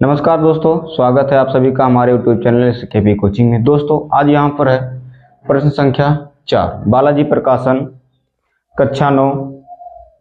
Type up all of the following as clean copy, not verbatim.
नमस्कार दोस्तों, स्वागत है आप सभी का हमारे यूट्यूब चैनल केपी कोचिंग में। दोस्तों आज यहाँ पर है प्रश्न संख्या 4, बालाजी प्रकाशन कक्षा 9,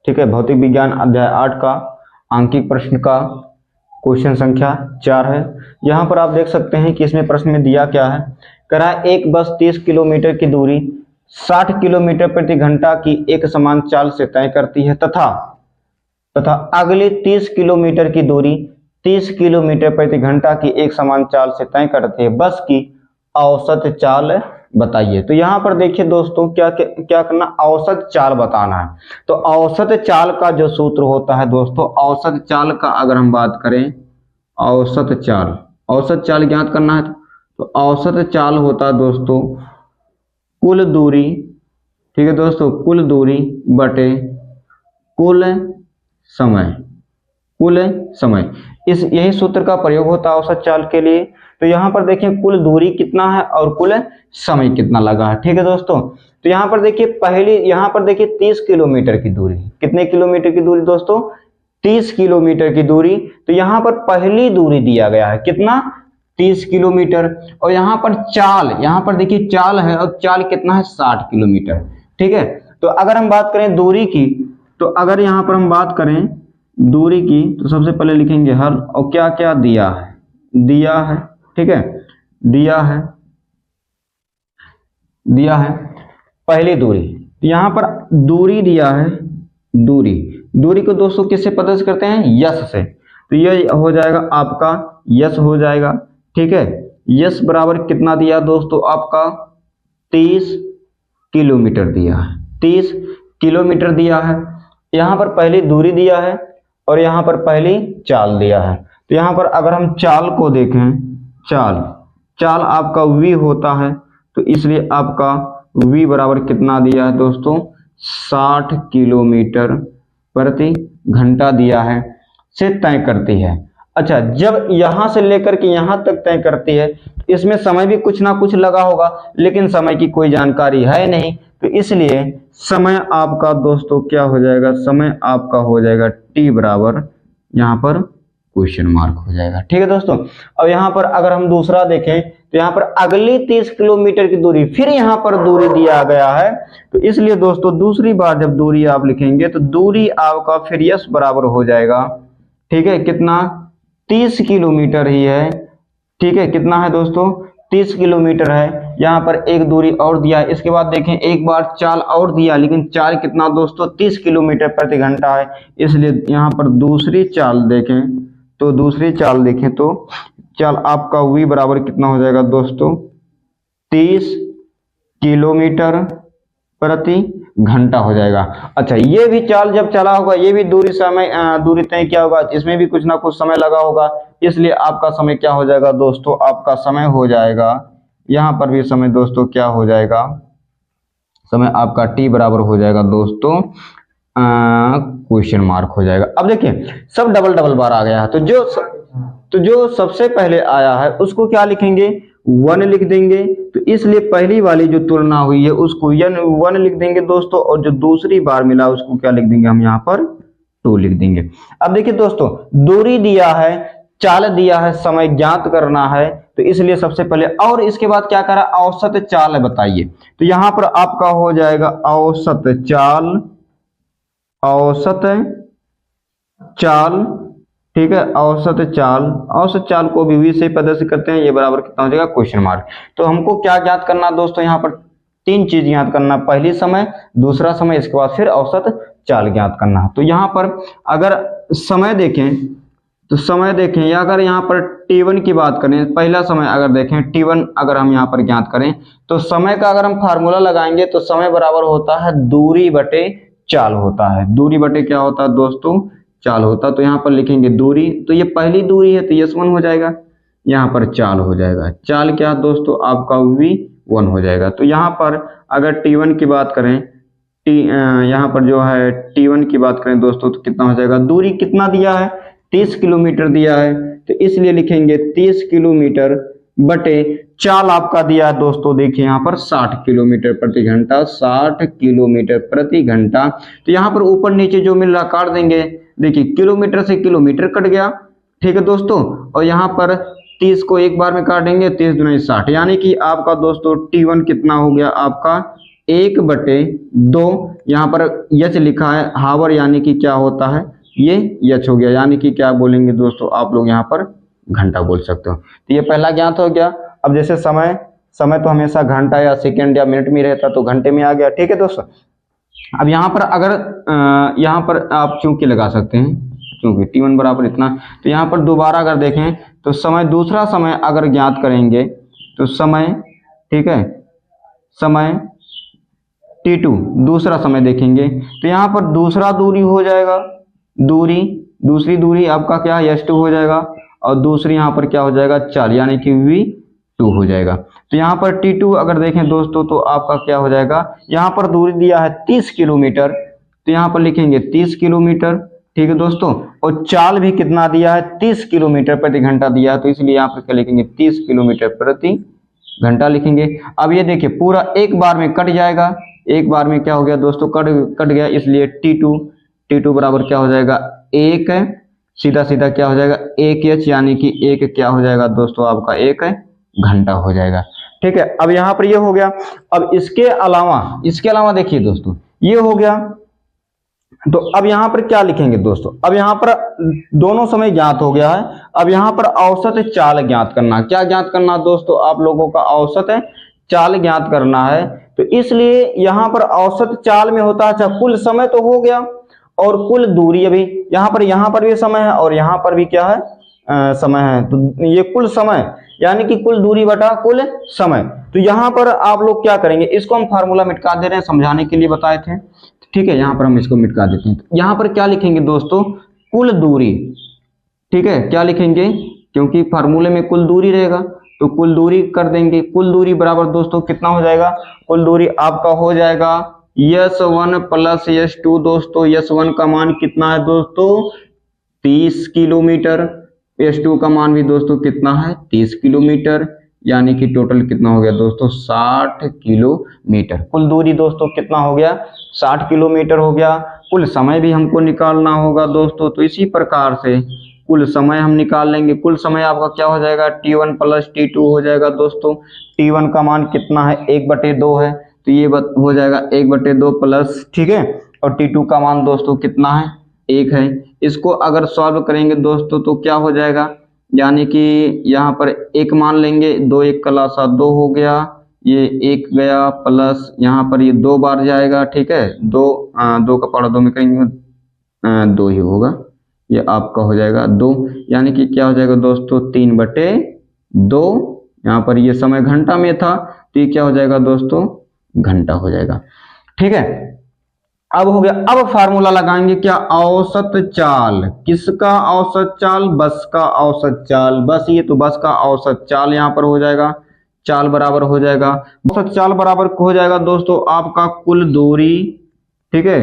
ठीक है, भौतिक विज्ञान अध्याय 8 का आंकिक प्रश्न का क्वेश्चन संख्या 4 है। यहाँ पर आप देख सकते हैं कि इसमें प्रश्न में दिया क्या है। कह रहा है एक बस 30 किलोमीटर की दूरी 60 किलोमीटर प्रति घंटा की एक समान चाल से तय करती है तथा अगले 30 किलोमीटर की दूरी 30 किलोमीटर प्रति घंटा की एक समान चाल से तय करती है। बस की औसत चाल बताइए। तो यहाँ पर देखिए दोस्तों, क्या करना, औसत चाल बताना है। तो औसत चाल का जो सूत्र होता है दोस्तों, औसत चाल का अगर हम बात करें, औसत चाल ज्ञात करना है तो औसत चाल होता है दोस्तों कुल दूरी, ठीक है दोस्तों, कुल दूरी बटे कुल समय। इस यही सूत्र का प्रयोग होता है औसत चाल के लिए। तो यहाँ पर देखिए कुल दूरी कितना है और कुल समय कितना लगा है, ठीक है दोस्तों। तो यहाँ पर देखिए 30 किलोमीटर की दूरी, कितने किलोमीटर की दूरी दोस्तों, 30 किलोमीटर की दूरी। तो यहाँ पर पहली दूरी दिया गया है कितना, 30 किलोमीटर। और यहाँ पर देखिए चाल है और चाल कितना है, 60 किलोमीटर, ठीक है। तो अगर हम बात करें दूरी की, तो अगर यहाँ पर हम बात करें दूरी की, तो सबसे पहले लिखेंगे हल, और क्या क्या दिया है, ठीक है, दिया है पहली दूरी। तो यहाँ पर दूरी दिया है, दूरी को दोस्तों किससे पता करते हैं, यश से। तो ये हो जाएगा आपका यश हो जाएगा, ठीक है। यश बराबर कितना दिया दोस्तों, आपका 30 किलोमीटर दिया है, 30 किलोमीटर दिया है। यहाँ पर पहली दूरी दिया है और यहाँ पर पहली चाल दिया है। तो यहाँ पर अगर हम चाल को देखें, चाल आपका v होता है, तो इसलिए आपका v बराबर कितना दिया है दोस्तों, 60 किलोमीटर प्रति घंटा दिया है, से तय करती है। अच्छा, जब यहां से लेकर के यहां तक तय करती है, तो इसमें समय भी कुछ ना कुछ लगा होगा, लेकिन समय की कोई जानकारी है नहीं। तो इसलिए समय आपका दोस्तों क्या हो जाएगा, समय आपका हो जाएगा t बराबर यहाँ पर क्वेश्चन मार्क हो जाएगा, ठीक है दोस्तों। अब यहाँ पर अगर हम दूसरा देखें, तो यहाँ पर अगली 30 किलोमीटर की दूरी, फिर यहाँ पर दूरी दिया गया है। तो इसलिए दोस्तों दूसरी बार जब दूरी आप लिखेंगे तो दूरी आपका फिर यश बराबर हो जाएगा, ठीक है, कितना, 30 किलोमीटर ही है, ठीक है, कितना है दोस्तों, 30 किलोमीटर है। यहाँ पर एक दूरी और दिया है, इसके बाद देखें एक बार चाल और दिया, लेकिन चाल कितना दोस्तों, 30 किलोमीटर प्रति घंटा है। इसलिए यहाँ पर दूसरी चाल देखें तो चाल आपका v बराबर कितना हो जाएगा दोस्तों, 30 किलोमीटर प्रति घंटा हो जाएगा। अच्छा, ये भी चाल जब चला होगा, ये भी दूरी तय क्या होगा, इसमें भी कुछ ना कुछ समय लगा होगा। इसलिए आपका समय क्या हो जाएगा दोस्तों, आपका समय हो जाएगा, यहाँ पर भी समय दोस्तों क्या हो जाएगा, समय आपका t बराबर हो जाएगा दोस्तों क्वेश्चन मार्क हो जाएगा। अब देखिए सब डबल बार आ गया है, तो जो सबसे पहले आया है उसको क्या लिखेंगे, 1 लिख देंगे। तो इसलिए पहली वाली जो तुलना हुई है उसको 1 लिख देंगे दोस्तों, और जो दूसरी बार मिला उसको क्या लिख देंगे, हम यहाँ पर 2 लिख देंगे। अब देखिए दोस्तों दूरी दिया है, चाल दिया है, समय ज्ञात करना है। तो इसलिए सबसे पहले, और इसके बाद क्या करा, औसत चाल बताइए। तो यहाँ पर आपका हो जाएगा औसत चाल, ठीक है, औसत चाल को भी v से प्रदर्शित करते हैं। ये बराबर कितना हो जाएगा, क्वेश्चन मार्क। तो हमको क्या ज्ञात करना दोस्तों, यहाँ पर 3 चीज ज्ञात करना, पहली समय, दूसरा समय, इसके बाद फिर औसत चाल ज्ञात करना। तो यहाँ पर अगर समय देखें, या अगर यहाँ पर t1 की बात करें, पहला समय अगर देखें t1, अगर हम यहाँ पर ज्ञात करें तो समय का अगर हम फार्मूला लगाएंगे तो समय बराबर होता है दूरी बटे चाल होता है। दूरी बटे क्या होता है दोस्तों, चाल होता है। तो यहाँ पर लिखेंगे दूरी, तो ये पहली दूरी है तो यश1 हो जाएगा, यहाँ पर चाल हो जाएगा, चाल क्या दोस्तों आपका v1 हो जाएगा। तो यहाँ पर अगर t1 की बात करें, यहाँ पर जो है t1 की बात करें दोस्तों, तो कितना हो जाएगा, दूरी कितना दिया है, 30 किलोमीटर दिया है। तो इसलिए लिखेंगे 30 किलोमीटर बटे चाल आपका दिया है दोस्तों, देखिए यहाँ पर 60 किलोमीटर प्रति घंटा, 60 किलोमीटर प्रति घंटा। तो यहाँ पर ऊपर नीचे जो मिल रहा काट देंगे, देखिए किलोमीटर से किलोमीटर कट गया, ठीक है दोस्तों। और यहाँ पर 30 को एक बार में काटेंगे, 30 दूनी 60, यानी कि आपका दोस्तों T1 कितना हो गया आपका 1/2। यहाँ पर यच लिखा है हावर, यानी कि क्या होता है ये यच हो गया, यानी कि क्या बोलेंगे दोस्तों आप लोग यहाँ पर घंटा बोल सकते हो। तो ये पहला ज्ञात हो गया। अब जैसे समय तो हमेशा घंटा या सेकंड या मिनट में रहता, तो घंटे में आ गया। ठीक है दोस्तों। अब यहाँ पर अगर यहाँ पर आप चूंकि लगा सकते हैं, क्योंकि T1 बराबर इतना, तो यहाँ पर दोबारा अगर देखें तो समय, दूसरा समय अगर ज्ञात करेंगे तो समय, ठीक है, समय T2 दूसरा समय देखेंगे तो यहाँ पर दूसरा दूरी हो जाएगा, दूसरी दूरी आपका क्या है S2 हो जाएगा, और दूसरी यहाँ पर क्या हो जाएगा चाल, यानी कि V2 हो जाएगा। तो यहाँ पर T2 अगर देखें दोस्तों तो आपका क्या हो जाएगा, यहाँ पर दूरी दिया है 30 किलोमीटर, तो यहाँ पर लिखेंगे 30 किलोमीटर। ठीक है दोस्तों। और चाल भी कितना दिया है 30 किलोमीटर प्रति घंटा दिया है, तो इसलिए यहाँ पर क्या लिखेंगे 30 किलोमीटर प्रति घंटा लिखेंगे। अब ये देखिए पूरा एक बार में कट जाएगा, एक बार में क्या हो गया दोस्तों कट गया, इसलिए T2 बराबर क्या हो जाएगा 1, सीधा सीधा क्या हो जाएगा 1h, यानी कि 1 क्या हो जाएगा दोस्तों आपका 1 घंटा हो जाएगा। ठीक है। अब यहाँ पर ये हो गया। अब इसके अलावा देखिए दोस्तों ये हो गया, तो अब यहाँ पर क्या लिखेंगे दोस्तों, अब यहाँ पर दोनों समय ज्ञात हो गया है। अब यहाँ पर औसत चाल ज्ञात करना, क्या ज्ञात करना दोस्तों आप लोगों का औसत चाल ज्ञात करना है। तो इसलिए यहाँ पर औसत चाल में होता है, अच्छा कुल समय तो हो गया और कुल दूरी, अभी यहाँ पर भी समय है और यहाँ पर भी क्या है समय है, तो ये कुल समय यानी कि कुल दूरी बटा कुल समय। तो यहाँ पर आप लोग क्या करेंगे, इसको हम फार्मूला मिटा दे रहे हैं, समझाने के लिए बताए थे। ठीक है, यहाँ पर हम इसको मिटा देते हैं। यहाँ पर क्या लिखेंगे दोस्तों कुल दूरी, ठीक है, क्या लिखेंगे, क्योंकि फार्मूले में कुल दूरी रहेगा तो कुल दूरी कर देंगे। कुल दूरी बराबर दोस्तों कितना हो जाएगा, कुल दूरी आपका हो जाएगा S1 प्लस S2। दोस्तों S1 का मान कितना है दोस्तों 30 किलोमीटर, S2 का मान भी दोस्तों कितना है 30 किलोमीटर, यानी कि टोटल कितना हो गया दोस्तों 60 किलोमीटर। कुल दूरी दोस्तों कितना हो गया 60 किलोमीटर हो गया। कुल समय भी हमको निकालना होगा दोस्तों, तो इसी प्रकार से कुल समय हम निकाल लेंगे। कुल समय आपका क्या हो जाएगा T1 प्लस T2 हो जाएगा दोस्तों। T1 का मान कितना है 1/2 है, तो ये हो जाएगा 1/2 प्लस, ठीक है, और T2 का मान दोस्तों कितना है 1 है। इसको अगर सॉल्व करेंगे दोस्तों तो क्या हो जाएगा, यानी कि यहाँ पर 1 मान लेंगे, 2 1 का 2 हो गया, ये 1 गया प्लस यहाँ पर ये 2 बार जाएगा। ठीक है, 2 का पारा 2 में करेंगे 2 ही होगा, ये आपका हो जाएगा 2, यानी कि क्या हो जाएगा दोस्तों 3/2। यहाँ पर ये समय घंटा में था तो ये क्या हो जाएगा दोस्तों घंटा हो जाएगा। ठीक है, अब हो गया। अब फार्मूला लगाएंगे क्या, औसत चाल, किसका औसत चाल, बस का औसत चाल, बस ये तो बस का औसत चाल यहाँ पर हो जाएगा, चाल बराबर हो जाएगा, औसत चाल बराबर हो जाएगा दोस्तों आपका कुल दूरी, ठीक है,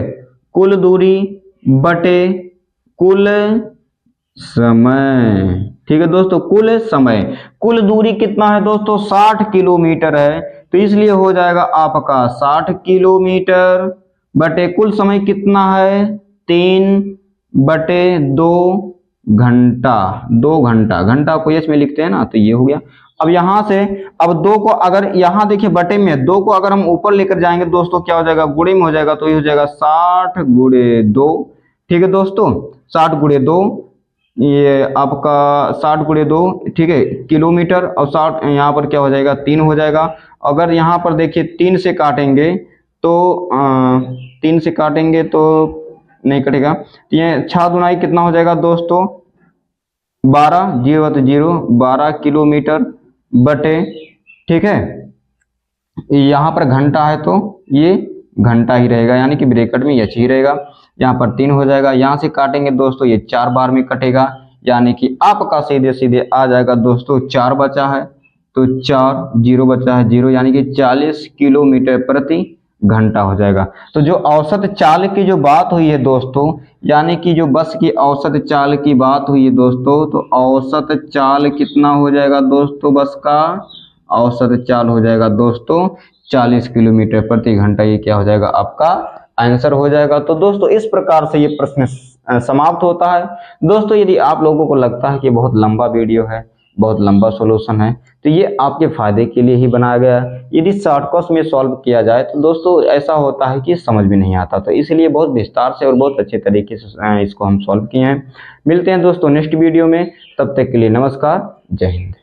कुल दूरी बटे कुल समय। ठीक है दोस्तों, कुल समय, कुल दूरी कितना है दोस्तों 60 किलोमीटर है, तो इसलिए हो जाएगा आपका 60 किलोमीटर बटे कुल समय कितना है 3/2 घंटा, 2 घंटा, घंटा को एच में लिखते हैं ना, तो ये हो गया। अब यहां से अब 2 को अगर यहाँ देखिए बटे में 2 को अगर हम ऊपर लेकर जाएंगे दोस्तों क्या हो जाएगा गुणे में हो जाएगा, तो ये हो जाएगा 60 × 2। ठीक है दोस्तों, 60 × 2, ये आपका 60 × 2, ठीक है, किलोमीटर, और 60 यहाँ पर क्या हो जाएगा 3 हो जाएगा। अगर यहाँ पर देखिए 3 से काटेंगे तो 3 से काटेंगे तो नहीं कटेगा, तो ये 6 दुनाई कितना हो जाएगा दोस्तों 12, 0 तो 0, 12 किलोमीटर बटे, ठीक है, यहाँ पर घंटा है तो ये घंटा ही रहेगा, यानी कि ब्रैकेट में एच ही रहेगा। यहाँ पर 3 हो जाएगा, यहाँ से काटेंगे दोस्तों ये 4 बार में कटेगा, यानी कि आपका सीधे सीधे आ जाएगा दोस्तों 4 बचा है, तो 4, 0 बचा है 0, यानी कि 40 किलोमीटर प्रति घंटा हो जाएगा। तो जो औसत चाल की जो बात हुई है दोस्तों, यानी कि जो बस की औसत चाल की बात हुई है दोस्तों, तो औसत चाल कितना हो जाएगा दोस्तों, बस का औसत चाल हो जाएगा दोस्तों 40 किलोमीटर प्रति घंटा। ये क्या हो जाएगा आपका आंसर हो जाएगा। तो दोस्तों इस प्रकार से ये प्रश्न समाप्त होता है। दोस्तों यदि आप लोगों को लगता है कि बहुत लंबा वीडियो है, बहुत लंबा सॉल्यूशन है, तो ये आपके फायदे के लिए ही बनाया गया है। यदि शॉर्टकट में सॉल्व किया जाए तो दोस्तों ऐसा होता है कि समझ भी नहीं आता, तो इसलिए बहुत विस्तार से और बहुत अच्छे तरीके से इसको हम सॉल्व किए हैं। मिलते हैं दोस्तों नेक्स्ट वीडियो में, तब तक के लिए नमस्कार, जय हिंद।